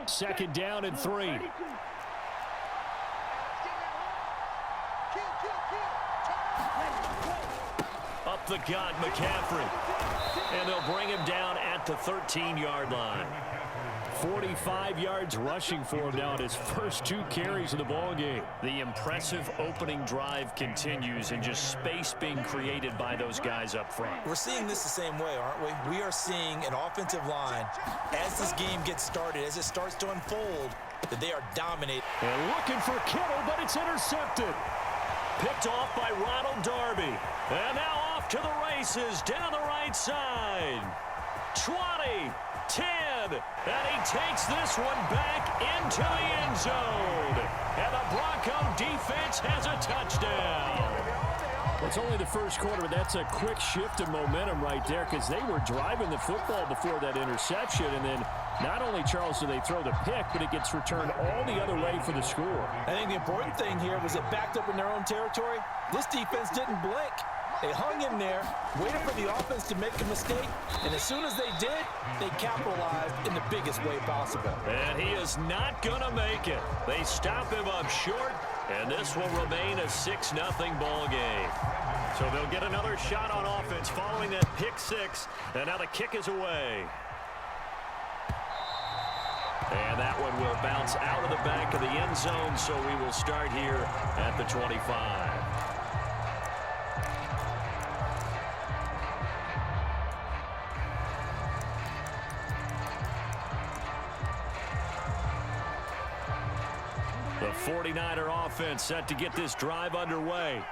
Second down and 3. Up the gut, McCaffrey. And they'll bring him down at the 13-yard line. 45 yards rushing for him now at his first 2 carries of the ballgame. The impressive opening drive continues, and just space being created by those guys up front. We're seeing this the same way, aren't we? We are seeing an offensive line, as this game gets started, as it starts to unfold, that they are dominating. And looking for Kittle, but it's intercepted. Picked off by Ronald Darby. And now off to the races down the right side. 20, 10, and he takes this one back into the end zone. And the Bronco defense has a touchdown. It's only the first quarter, but that's a quick shift in momentum right there, because they were driving the football before that interception, and then not only, Charles, do they throw the pick, but it gets returned all the other way for the score. I think the important thing here was it backed up in their own territory. This defense didn't blink. They hung in there, waited for the offense to make a mistake, and as soon as they did, they capitalized in the biggest way possible. And he is not going to make it. They stop him up short, and this will remain a 6-0 ball game. So they'll get another shot on offense following that pick 6, and now the kick is away. And that one will bounce out of the back of the end zone, so we will start here at the 25. The 49er offense set to get this drive underway.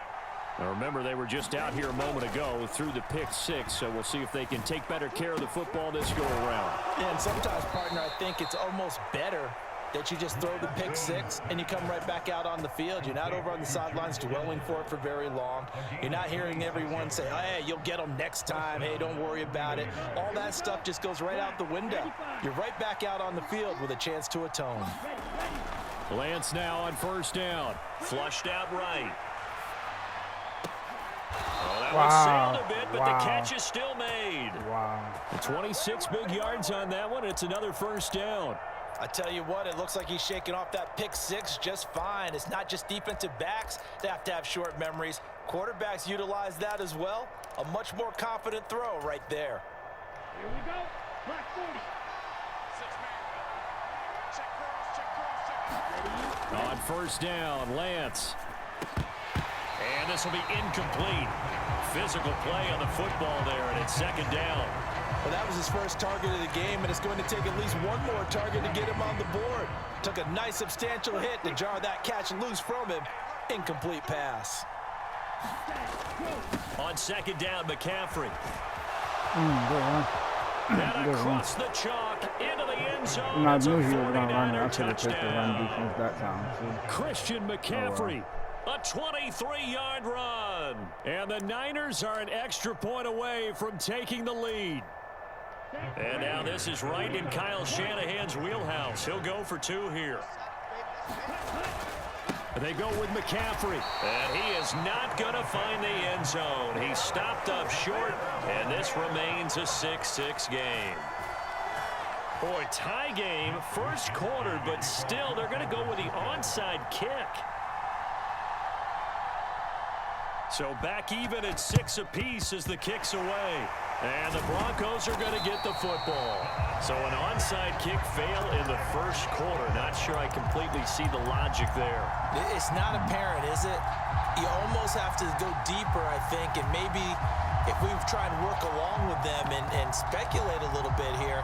Now remember, they were just out here a moment ago through the pick 6, so we'll see if they can take better care of the football this go-around. And sometimes, partner, I think it's almost better that you just throw the pick 6 and you come right back out on the field. You're not over on the sidelines dwelling for it for very long. You're not hearing everyone say, hey, you'll get them next time. Hey, don't worry about it. All that stuff just goes right out the window. You're right back out on the field with a chance to atone. Lance now on first down. Flushed out right. Oh, that was sailed a bit, but the catch is still made. Wow. 26 big yards on that one. It's another first down. I tell you what, it looks like he's shaking off that pick 6 just fine. It's not just defensive backs that have to have short memories. Quarterbacks utilize that as well. A much more confident throw right there. Here we go. Black 40. On first down, Lance. And this will be incomplete. Physical play on the football there, and it's second down. Well, that was his first target of the game, and it's going to take at least one more target to get him on the board. Took a nice substantial hit to jar that catch loose from him. Incomplete pass. On second down, McCaffrey. Good across the chalk into the end zone. I It's a knew he was going to run it. I 49er should have picked the run touchdown. defense that time. See? Christian McCaffrey. A 23-yard run. And the Niners are an extra point away from taking the lead. And now this is right in Kyle Shanahan's wheelhouse. He'll go for 2 here. They go with McCaffrey. And he is not going to find the end zone. He stopped up short, and this remains a 6-6 game. Boy, tie game, first quarter, but still they're going to go with the onside kick. So back even at 6 apiece as the kick's away. And the Broncos are going to get the football. So an onside kick fail in the first quarter. Not sure I completely see the logic there. It's not apparent, is it? You almost have to go deeper, I think, and maybe if we try and work along with them and speculate a little bit here,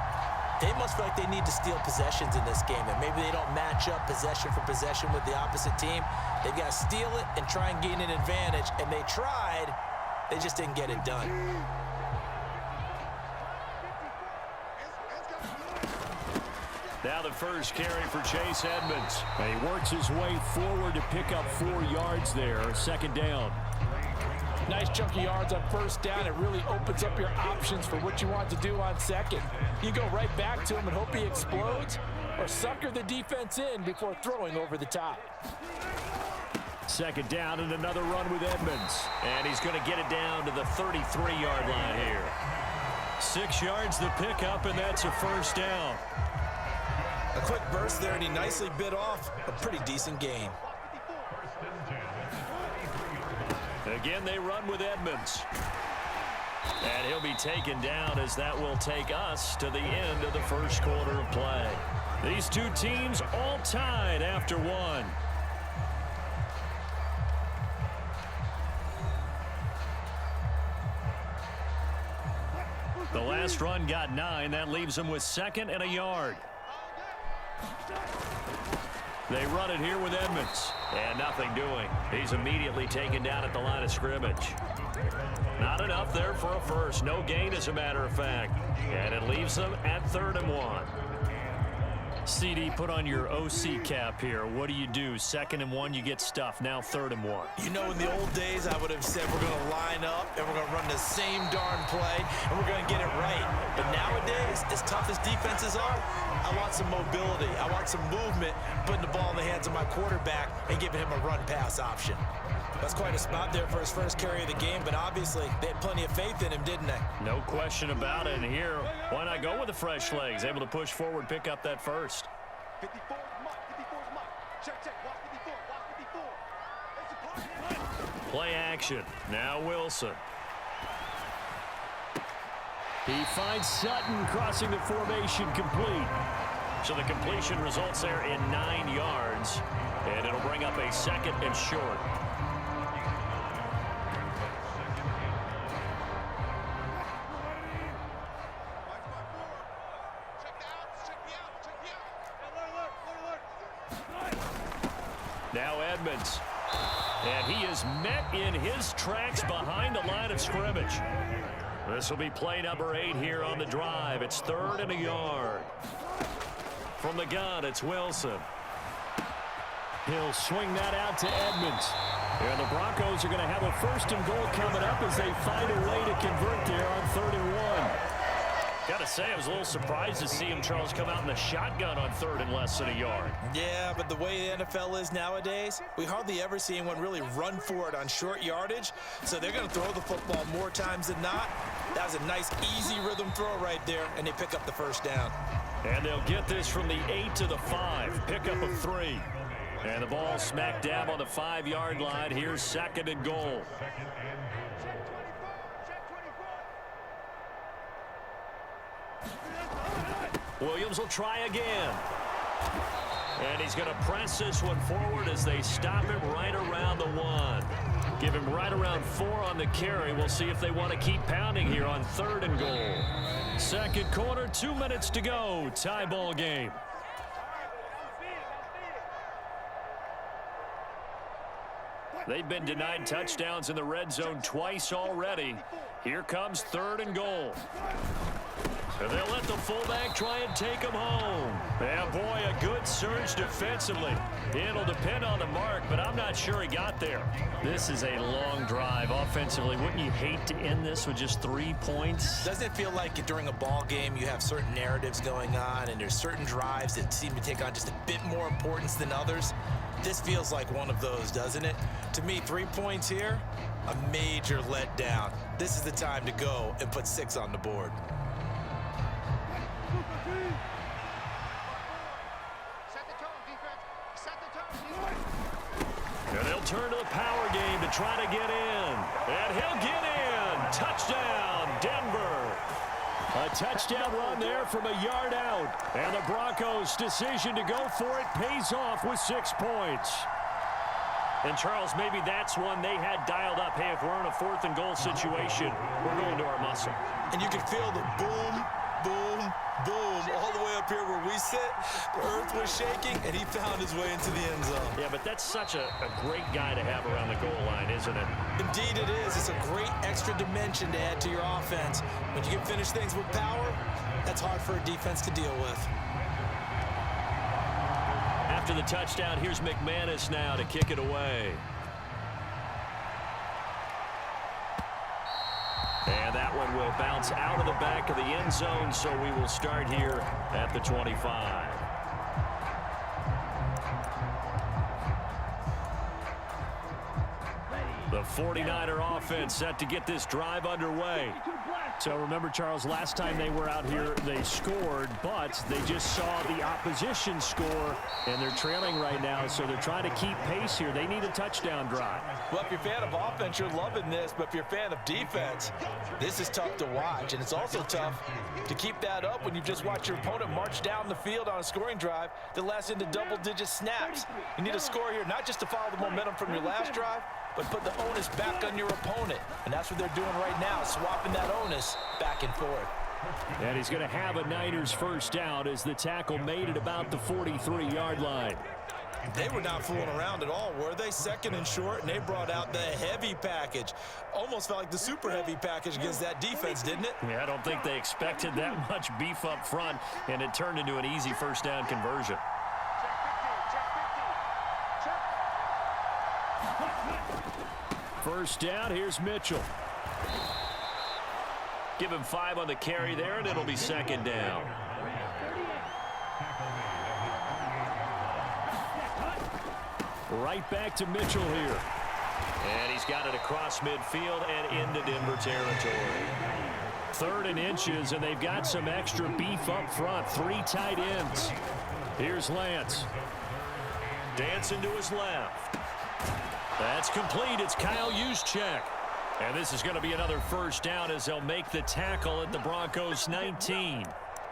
they must feel like they need to steal possessions in this game, and maybe they don't match up possession for possession with the opposite team. They've got to steal it and try and gain an advantage, and they tried. They just didn't get it done. Now the first carry for Chase Edmonds. And he works his way forward to pick up 4 yards there. Second down. Nice chunk of yards on first down. It really opens up your options for what you want to do on second. You go right back to him and hope he explodes, or sucker the defense in before throwing over the top. Second down and another run with Edmonds. And he's going to get it down to the 33-yard line here. 6 yards the pickup, and that's a first down. A quick burst there, and he nicely bit off a pretty decent gain. Again, they run with Edmonds. And he'll be taken down as that will take us to the end of the first quarter of play. These two teams all tied after one. The last run got 9. That leaves them with 2nd and a yard. They run it here with Edmonds. And nothing doing. He's immediately taken down at the line of scrimmage. Not enough there for a first. No gain, as a matter of fact. And it leaves them at 3rd and 1. CD, put on your OC cap here. What do? 2nd and 1, you get stuffed. Now 3rd and 1. You know, in the old days, I would have said we're going to line up and we're going to run the same darn play and we're going to get it right. But nowadays, as tough as defenses are, I want some mobility. I want some movement, putting the ball in the hands of my quarterback and giving him a run-pass option. That's quite a spot there for his first carry of the game, but obviously they had plenty of faith in him, didn't they? No question about it. And here, why not go with the fresh legs? Able to push forward, pick up that first. 54 mark, 54 mark. Check, watch 54, watch 54. It's a Play action. Now Wilson. He finds Sutton crossing the formation complete. So the completion results there in 9 yards. And it'll bring up a 2nd and short. Now Edmonds. And he is met in his tracks behind the line of scrimmage. This will be play number 8 here on the drive. It's 3rd and a yard. From the gun, it's Wilson. He'll swing that out to Edmonds. And the Broncos are going to have a 1st and goal coming up as they find a way to convert there on 3rd and 1. Got to say, I was a little surprised to see him, Charles, come out in the shotgun on 3rd and less than a yard. Yeah, but the way the NFL is nowadays, we hardly ever see anyone really run for it on short yardage. So they're going to throw the football more times than not. That was a nice, easy rhythm throw right there, and they pick up the 1st down. And they'll get this from the 8 to the 5. Pickup of 3. And the ball smack dab on the 5-yard line. Here's 2nd and goal. Williams will try again. And he's going to press this one forward as they stop him right around the 1. Give him right around 4 on the carry. We'll see if they want to keep pounding here on 3rd and goal. 2nd quarter, 2 minutes to go. Tie ball game. They've been denied touchdowns in the red zone twice already. Here comes 3rd and goal. And they'll let the fullback try and take him home. Yeah, boy, a good surge defensively. It'll depend on the mark, but I'm not sure he got there. This is a long drive offensively. Wouldn't you hate to end this with just 3 points? Doesn't it feel like during a ball game you have certain narratives going on and there's certain drives that seem to take on just a bit more importance than others? This feels like one of those, doesn't it? To me, 3 points here, a major letdown. This is the time to go and put 6 on the board. And they'll turn to the power game to try to get in. And he'll get in. Touchdown, Denver. A touchdown run there from a yard out. And the Broncos' decision to go for it pays off with 6 points. And, Charles, maybe that's one they had dialed up. Hey, if we're in a 4th and goal situation, we're going to our muscle. And you can feel the boom, boom, boom all the way up here where we sit. The earth was shaking, and he found his way into the end zone. Yeah, but that's such a great guy to have around the goal line, isn't it? Indeed it is. It's a great extra dimension to add to your offense. When you can finish things with power, that's hard for a defense to deal with. After the touchdown, here's McManus now to kick it away. And that one will bounce out of the back of the end zone, so we will start here at the 25. The 49er offense set to get this drive underway. So remember, Charles, last time they were out here, they scored, but they just saw the opposition score, and they're trailing right now, so they're trying to keep pace here. They need a touchdown drive. Well, if you're a fan of offense, you're loving this, but if you're a fan of defense, this is tough to watch, and it's also tough to keep that up when you've just watched your opponent march down the field on a scoring drive that lasts into double-digit snaps. You need a score here, not just to follow the momentum from your last drive, but put the onus back on your opponent. And that's what they're doing right now, swapping that onus back and forth. And he's going to have a Niners first down as the tackle made it about the 43-yard line. They were not fooling around at all, were they? Second and short, and they brought out the heavy package. Almost felt like the super heavy package against that defense, didn't it? Yeah, I don't think they expected that much beef up front, and it turned into an easy first down conversion. First down, here's Mitchell. Give him 5 on the carry there, and it'll be second down. Right back to Mitchell here. And he's got it across midfield and into Denver territory. 3rd and inches, and they've got some extra beef up front. 3 tight ends. Here's Lance. Dancing to his left. That's complete. It's Kyle Juszczyk. And this is going to be another first down as they'll make the tackle at the Broncos 19.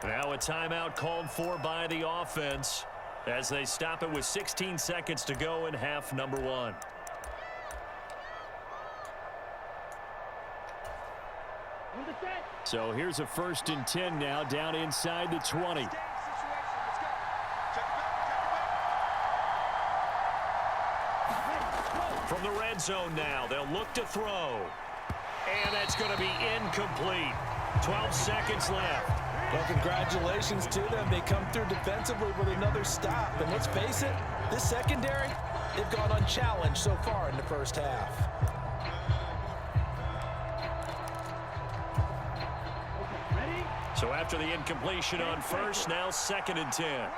Now a timeout called for by the offense as they stop it with 16 seconds to go in half number 1. So here's a 1st and 10 now down inside the 20. From the red zone now, they'll look to throw. And that's going to be incomplete. 12 seconds left. Well, congratulations to them. They come through defensively with another stop. And let's face it, this secondary, they've gone unchallenged so far in the first half. So after the incompletion on first, now 2nd and 10.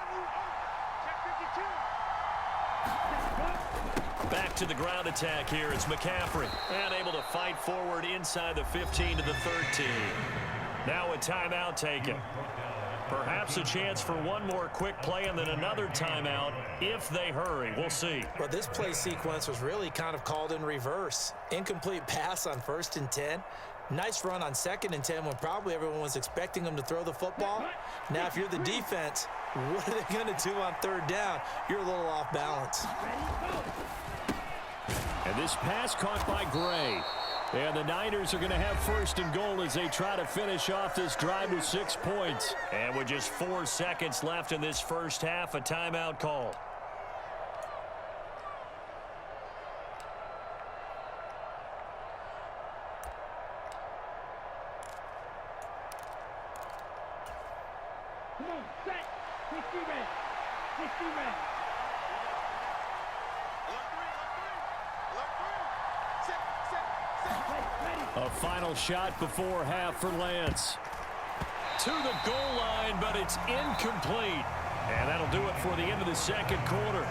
Back to the ground attack here. It's McCaffrey. And able to fight forward inside the 15 to the 13. Now a timeout taken. Perhaps a chance for one more quick play and then another timeout if they hurry. We'll see. Well, this play sequence was really kind of called in reverse. Incomplete pass on 1st and 10. Nice run on 2nd and 10 when probably everyone was expecting them to throw the football. Now, if you're the defense, what are they going to do on 3rd down? You're a little off balance. And this pass caught by Gray. And the Niners are going to have 1st and goal as they try to finish off this drive with 6 points. And with just 4 seconds left in this first half, a timeout call. Come on, set. 60 red. 60 red. A final shot before half for Lance. To the goal line, but it's incomplete. And that'll do it for the end of the second quarter.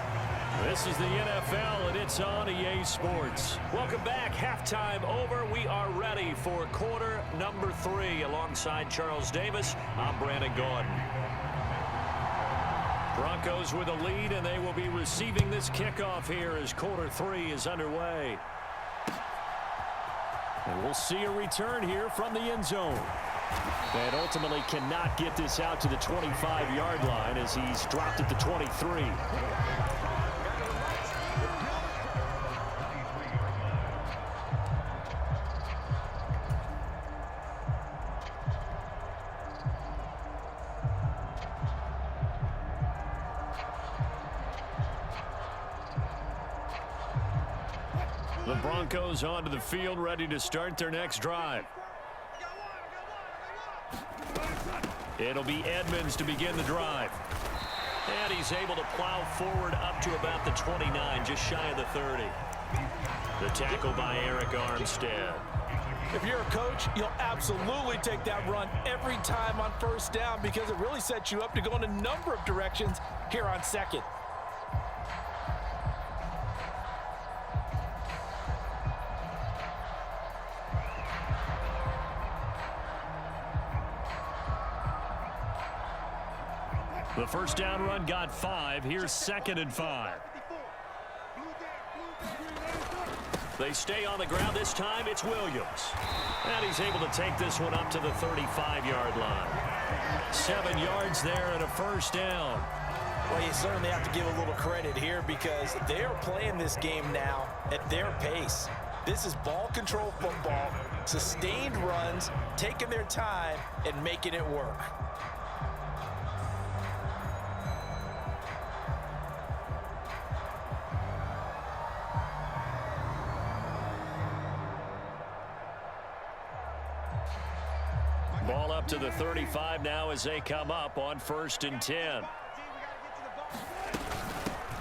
This is the NFL, and it's on EA Sports. Welcome back. Halftime over. We are ready for quarter number 3. Alongside Charles Davis, I'm Brandon Gordon. Broncos with a lead, and they will be receiving this kickoff here as quarter 3 is underway. And we'll see a return here from the end zone. And ultimately cannot get this out to the 25-yard line as he's dropped at the 23. The Broncos onto the field, ready to start their next drive. It'll be Edmonds to begin the drive. And he's able to plow forward up to about the 29, just shy of the 30. The tackle by Eric Armstead. If you're a coach, you'll absolutely take that run every time on 1st down because it really sets you up to go in a number of directions here on 2nd. The first down run got 5. Here's 2nd and 5. They stay on the ground this time. It's Williams. And he's able to take this one up to the 35-yard line. 7 yards there and a first down. Well, you certainly have to give a little credit here because they're playing this game now at their pace. This is ball control football, sustained runs, taking their time, and making it work. Ball up to the 35 now as they come up on 1st and 10.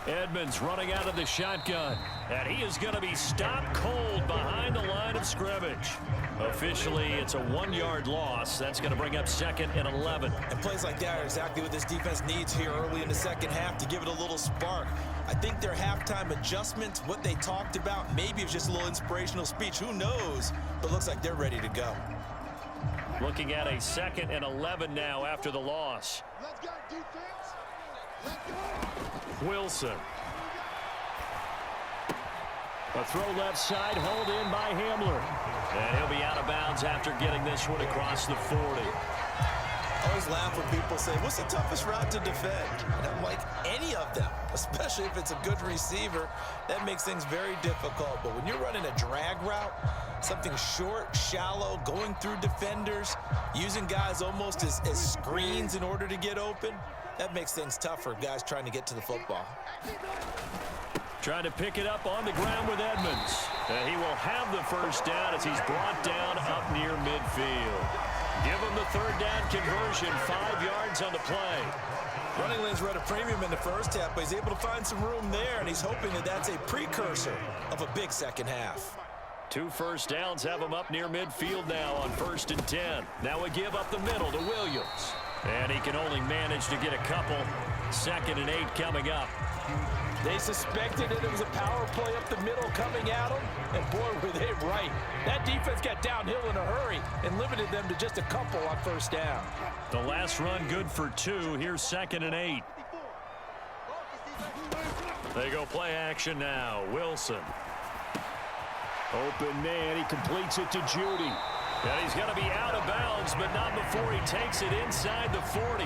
Edmonds running out of the shotgun, and he is going to be stopped cold behind the line of scrimmage. Officially, it's a 1-yard loss. That's going to bring up 2nd and 11. And plays like that are exactly what this defense needs here early in the second half to give it a little spark. I think their halftime adjustments, what they talked about, maybe it's just a little inspirational speech. Who knows? But looks like they're ready to go. Looking at a 2nd and 11 now after the loss. Let's go, defense. Let's go. Wilson. A throw left side, hauled in by Hamler. And he'll be out of bounds after getting this one across the 40. I always laugh when people say, what's the toughest route to defend? And I'm like, any of them, especially if it's a good receiver. That makes things very difficult. But when you're running a drag route, something short, shallow, going through defenders, using guys almost as screens in order to get open, that makes things tough for guys trying to get to the football. Trying to pick it up on the ground with Edmonds. He will have the first down as he's brought down up near midfield. Give him the 3rd down conversion, 5 yards on the play. Running lanes were at a premium in the first half, but he's able to find some room there, and he's hoping that that's a precursor of a big second half. 2 first downs have him up near midfield now on 1st and 10. Now a give up the middle to Williams. And he can only manage to get a couple. 2nd and 8 coming up. They suspected that it was a power play up the middle coming at them, and boy, were they right. That defense got downhill in a hurry and limited them to just a couple on 1st down. The last run good for 2. Here's 2nd and 8. They go play action now. Wilson. Open man. He completes it to Judy. And he's going to be out of bounds, but not before he takes it inside the 40.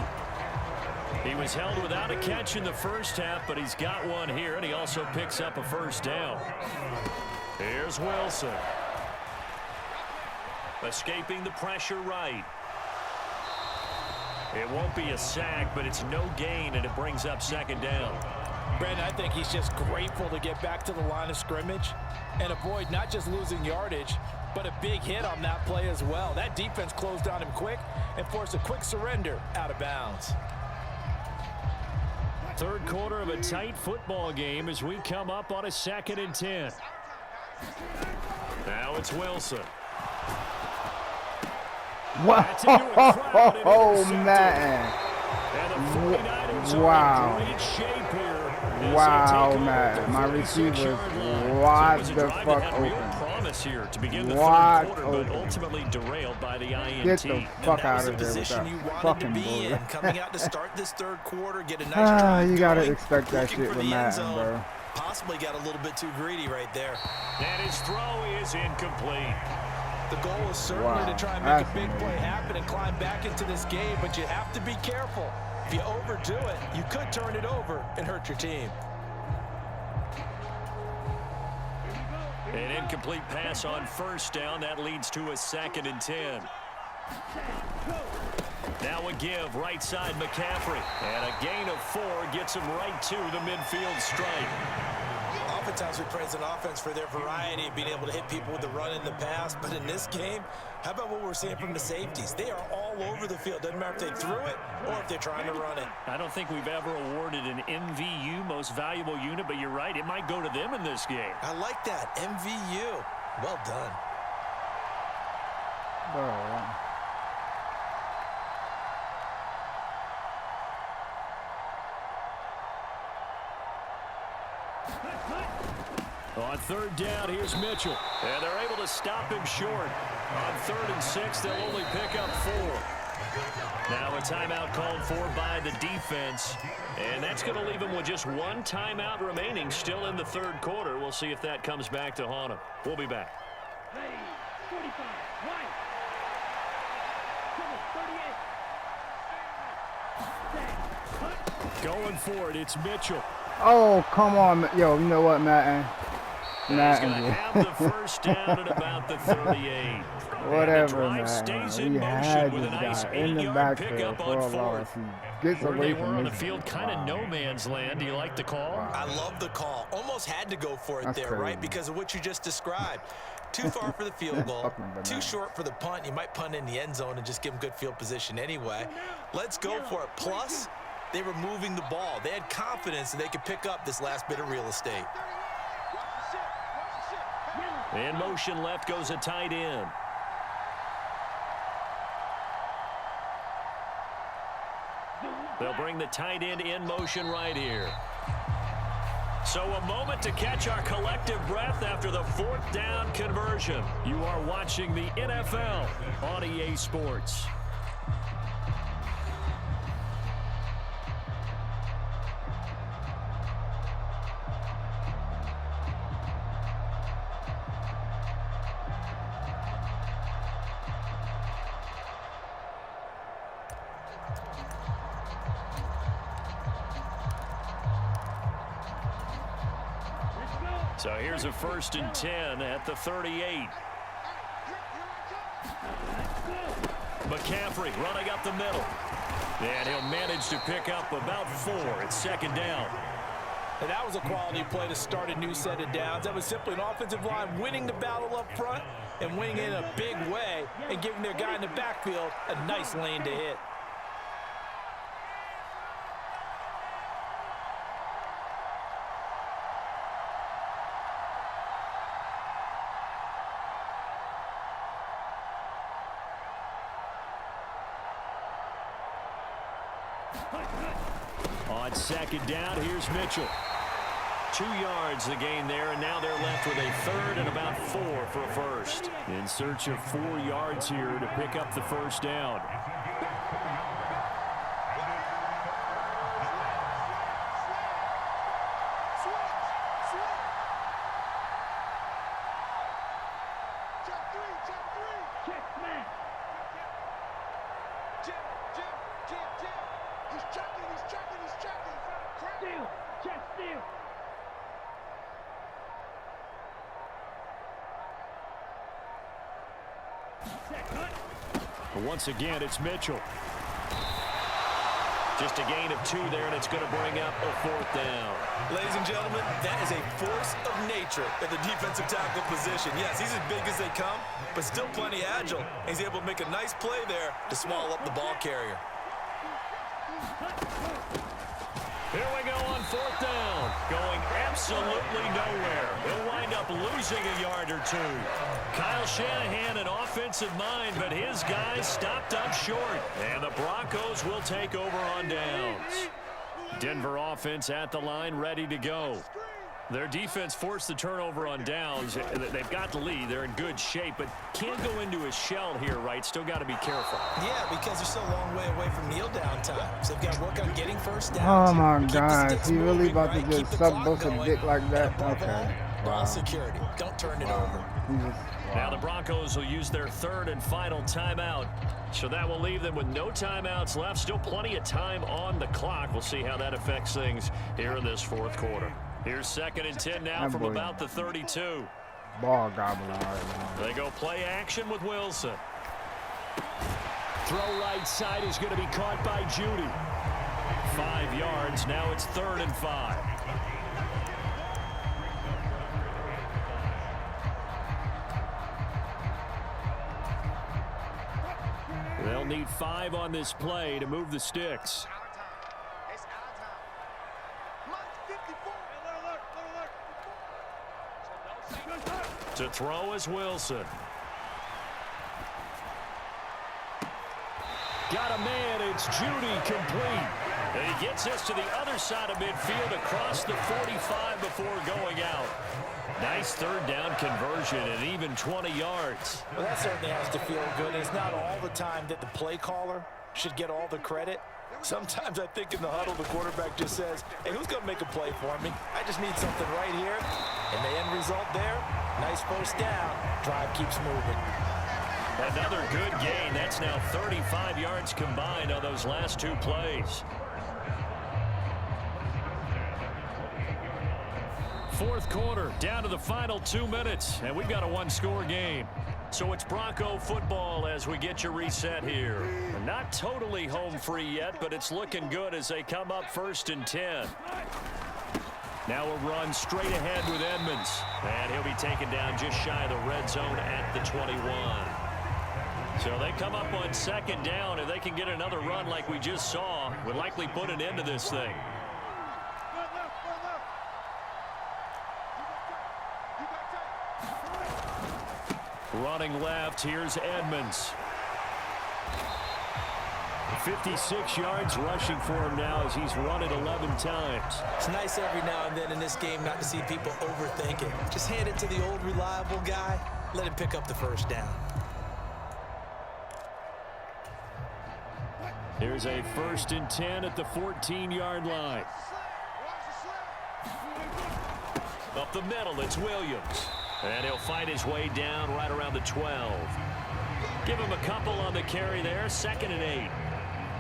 He was held without a catch in the first half, but he's got one here, and he also picks up a first down. Here's Wilson. Escaping the pressure right. It won't be a sack, but it's no gain, and it brings up 2nd down. Brandon, I think he's just grateful to get back to the line of scrimmage and avoid not just losing yardage, but a big hit on that play as well. That defense closed on him quick and forced a quick surrender out of bounds. 3rd quarter of a tight football game as we come up on a 2nd and 10. Now it's Wilson. Oh, man. Wow. Wow, man. My receiver wide the fuck open. Here to begin the wide 3rd quarter, open. but ultimately derailed by the INT. Get the fuck out of there with position that you wanted fucking to be in, bullshit. coming out to start this 3rd quarter, get a nice drive You gotta going, expect that looking shit for with the end Madden, zone. bro. Possibly got a little bit too greedy right there. And his throw is incomplete. The goal is certainly to try and make That's a big amazing. play happen and climb back into this game, but you have to be careful. If you overdo it, you could turn it over and hurt your team. An incomplete pass on 1st down. That leads to a 2nd and 10. Now a give right side McCaffrey. And a gain of 4 gets him right to the midfield stripe. Oftentimes we praise an offense for their variety of being able to hit people with the run and the pass. But in this game, how about what we're seeing from the safeties? They are all over the field. Doesn't matter if they threw it or if they're trying to run it. I don't think we've ever awarded an MVU, most valuable unit, but you're right. It might go to them in this game. I like that. MVU. Well done. Bro. On 3rd down, here's Mitchell. And they're able to stop him short. On 3rd and 6, they'll only pick up 4. Now a timeout called for by the defense, and that's going to leave them with just one timeout remaining still in the third quarter. We'll see if that comes back to haunt them. We'll be back. Ready, 45, right. Come on, 38. Set, cut. Going for it, it's Mitchell. Oh, come on. Yo, you know what, Madden? He's going to Madden. have the first down at about the 38. Whatever, And the drive man. stays He in had motion with a this nice guy in the 8-yard backfield pickup for on a loss. fourth. He gets Where away they from were on the this field, kind of no man's land. Do you like the call? I love the call. Almost had to go for it That's there, crazy. right? Because of what you just described. Too far for the field goal, Fucking banana. too short for the punt. You might punt in the end zone and just give them good field position anyway. Let's go for it. Plus, they were moving the ball. They had confidence that they could pick up this last bit of real estate. In motion left goes a tight end. They'll bring the tight end in motion right here. So a moment to catch our collective breath after the fourth down conversion. You are watching the NFL on EA Sports. So here's a 1st and 10 at the 38. McCaffrey running up the middle. And he'll manage to pick up about 4. It's 2nd down. And that was a quality play to start a new set of downs. That was simply an offensive line winning the battle up front and winning in a big way and giving their guy in the backfield a nice lane to hit. On 2nd down, here's Mitchell. 2 yards the gain there, and now they're left with a 3rd and about 4 for a first. In search of 4 yards here to pick up the 1st down. Check smash. He's checking. Steal. Check steal. Set, cut. But once again, it's Mitchell. Just a gain of 2 there, and it's going to bring up a 4th down. Ladies and gentlemen, that is a force of nature at the defensive tackle position. Yes, he's as big as they come, but still plenty agile. He's able to make a nice play there to swallow up the ball carrier. Here we go on 4th down. Going absolutely nowhere. He'll wind up losing a yard or 2. Kyle Shanahan, an offensive mind, but his guys stopped up short. And the Broncos will take over on downs. Denver offense at the line, ready to go. Their defense forced the turnover on downs. They've got the lead. They're in good shape, but can't go into a shell here, right? Still got to be careful. Yeah, because they're still a long way away from kneel down time. So they've got to work on getting first downs. Oh my Keep the God, sticks he really moving, about to right? just Keep the suck clock both a going. dick like that? Ball Okay. ball security. Don't turn it over. Now the Broncos will use their 3rd and final timeout. So that will leave them with no timeouts left. Still plenty of time on the clock. We'll see how that affects things here in this 4th quarter. Here's 2nd and 10 now That from boy. about the 32. Ball gobbling right now. They go play action with Wilson. Throw right side is going to be caught by Judy. 5 yards. Now it's 3rd and 5. They'll need 5 on this play to move the sticks. It's our time. Mike 54. To throw is Wilson. Got a man. It's Judy complete. And he gets this to the other side of midfield across the 45 before going out. Nice third down conversion and even 20 yards. Well, that certainly has to feel good. It's not all the time that the play caller should get all the credit. Sometimes I think in the huddle, the quarterback just says, hey, who's going to make a play for me? I just need something right here. And the end result there, nice first down. Drive keeps moving. Another good gain. That's now 35 yards combined on those last two plays. Fourth quarter, down to the final 2 minutes, and we've got a one-score game. So it's Bronco football as we get you reset here. Not totally home free yet, but it's looking good as they come up 1st and 10. Now a run straight ahead with Edmonds. And he'll be taken down just shy of the red zone at the 21. So they come up on 2nd down. If they can get another run like we just saw, would likely put an end to this thing. Running left, here's Edmonds. 56 yards rushing for him now as he's run it 11 times. It's nice every now and then in this game not to see people overthink it. Just hand it to the old reliable guy. Let him pick up the first down. Here's a 1st and 10 at the 14-yard line. Up the middle, it's Williams. And he'll fight his way down right around the 12. Give him a couple on the carry there, 2nd and 8.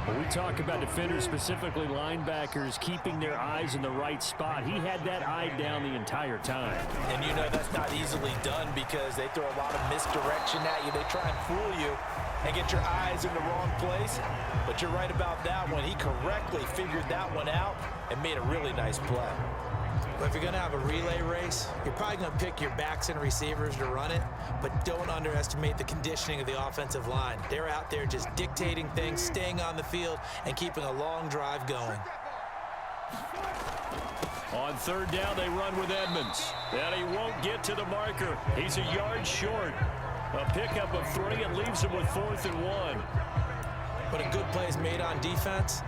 When we talk about defenders, specifically linebackers, keeping their eyes in the right spot, he had that eye down the entire time. And you know that's not easily done because they throw a lot of misdirection at you. They try and fool you and get your eyes in the wrong place. But you're right about that one. He correctly figured that one out and made a really nice play. But if you're going to have a relay race, you're probably going to pick your backs and receivers to run it, but don't underestimate the conditioning of the offensive line. They're out there just dictating things, staying on the field, and keeping a long drive going. On 3rd down, they run with Edmonds. And he won't get to the marker. He's a yard short. A pickup of 3 and leaves him with 4th and 1. But a good play is made on defense.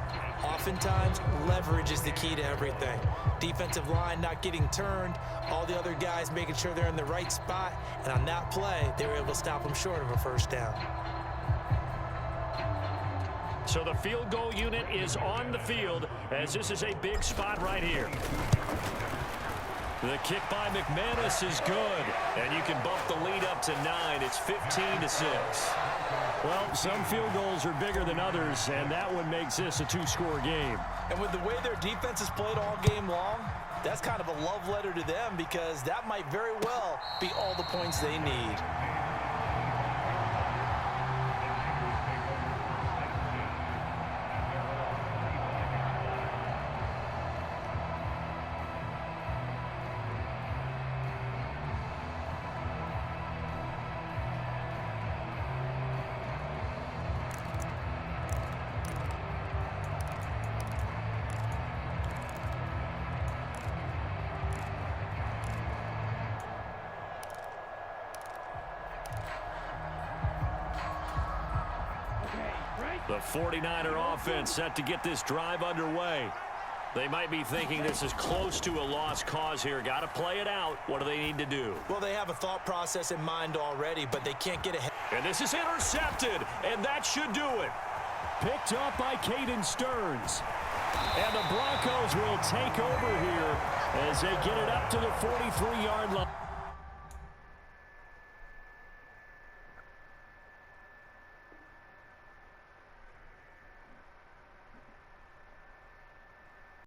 Oftentimes, leverage is the key to everything. Defensive line not getting turned, all the other guys making sure they're in the right spot, and on that play, they were able to stop them short of a first down. So the field goal unit is on the field as this is a big spot right here. The kick by McManus is good, and you can bump the lead up to 9. It's 15-6. Well, some field goals are bigger than others, and that one makes this a 2-score game. And with the way their defense has played all game long, that's kind of a love letter to them because that might very well be all the points they need. The 49er offense set to get this drive underway. They might be thinking this is close to a lost cause here. Got to play it out. What do they need to do? Well, they have a thought process in mind already, but they can't get ahead. And this is intercepted, and that should do it. Picked up by Caden Stearns. And the Broncos will take over here as they get it up to the 43-yard line.